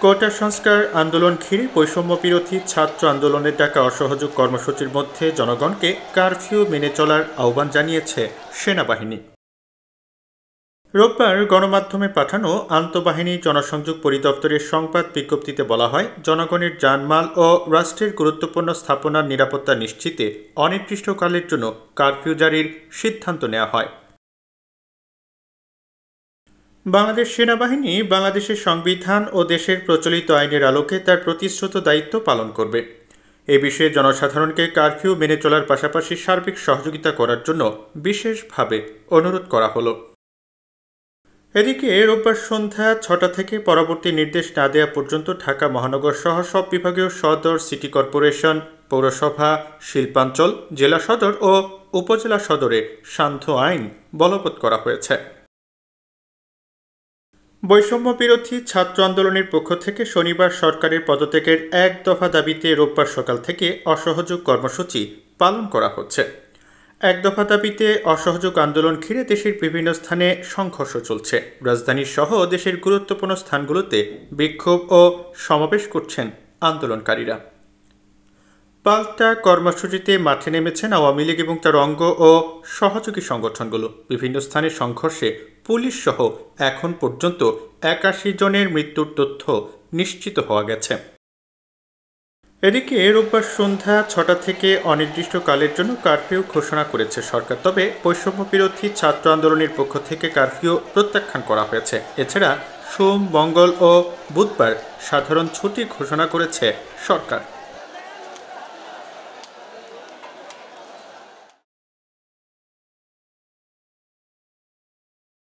কোটা সংস্কার আন্দোলন ঘিরে বৈষম্য বিরোধী ছাত্র আন্দোলনের ডাকা অসহযোগ কর্মসূচির মধ্যে জনগণকে কারফিউ মেনে চলার আহ্বান জানিয়েছে সেনাবাহিনী। রোববার গণমাধ্যমে পাঠানো আন্তঃবাহিনী জনসংযোগ পরিদপ্তরের সংবাদ বিজ্ঞপ্তিতে বলা হয়, জনগণের জানমাল ও রাষ্ট্রের গুরুত্বপূর্ণ স্থাপনার নিরাপত্তা নিশ্চিতে অনির্দিষ্টকালের জন্য কারফিউ জারির সিদ্ধান্ত নেওয়া হয়। বাংলাদেশ সেনাবাহিনী বাংলাদেশের সংবিধান ও দেশের প্রচলিত আইনের আলোকে তার প্রতিশ্রুত দায়িত্ব পালন করবে। এ বিষয়ে জনসাধারণকে কারফিউ মেনে চলার পাশাপাশি সার্বিক সহযোগিতা করার জন্য বিশেষভাবে অনুরোধ করা হলো। এদিকে রোববার সন্ধ্যা ৬টা থেকে পরবর্তী নির্দেশ না দেওয়া পর্যন্ত ঢাকা মহানগর সহ সব বিভাগীয় সদর, সিটি কর্পোরেশন, পৌরসভা, শিল্পাঞ্চল, জেলা সদর ও উপজেলা সদরে সান্ধ্য আইন বলবৎ করা হয়েছে। বৈষম্য বিরোধী ছাত্র আন্দোলনের পক্ষ থেকে শনিবার সরকারের পদত্যাগের এক দফা দাবিতে রোববার সকাল থেকে অসহযোগ কর্মসূচি পালন করা হচ্ছে। এক দফা দাবিতে অসহযোগ আন্দোলন ঘিরে দেশের বিভিন্ন স্থানে সংঘর্ষ চলছে। রাজধানী সহ দেশের গুরুত্বপূর্ণ স্থানগুলোতে বিক্ষোভ ও সমাবেশ করছেন আন্দোলনকারীরা। পাল্টা কর্মসূচিতে মাঠে নেমেছেন আওয়ামী লীগ এবং তার অঙ্গ ও সহযোগী সংগঠনগুলো। বিভিন্ন স্থানে সংঘর্ষে পুলিশ সহ এখন পর্যন্ত ৮১ জনের মৃত্যুর তথ্য নিশ্চিত হওয়া গেছে। এদিকে রোববার সন্ধ্যা ৬টা থেকে অনির্দিষ্টকালের জন্য কারফিউ ঘোষণা করেছে সরকার। তবে বৈষম্য বিরোধী ছাত্র আন্দোলনের পক্ষ থেকে কারফিউ প্রত্যাখ্যান করা হয়েছে। এছাড়া সোম, মঙ্গল ও বুধবার সাধারণ ছুটি ঘোষণা করেছে সরকার।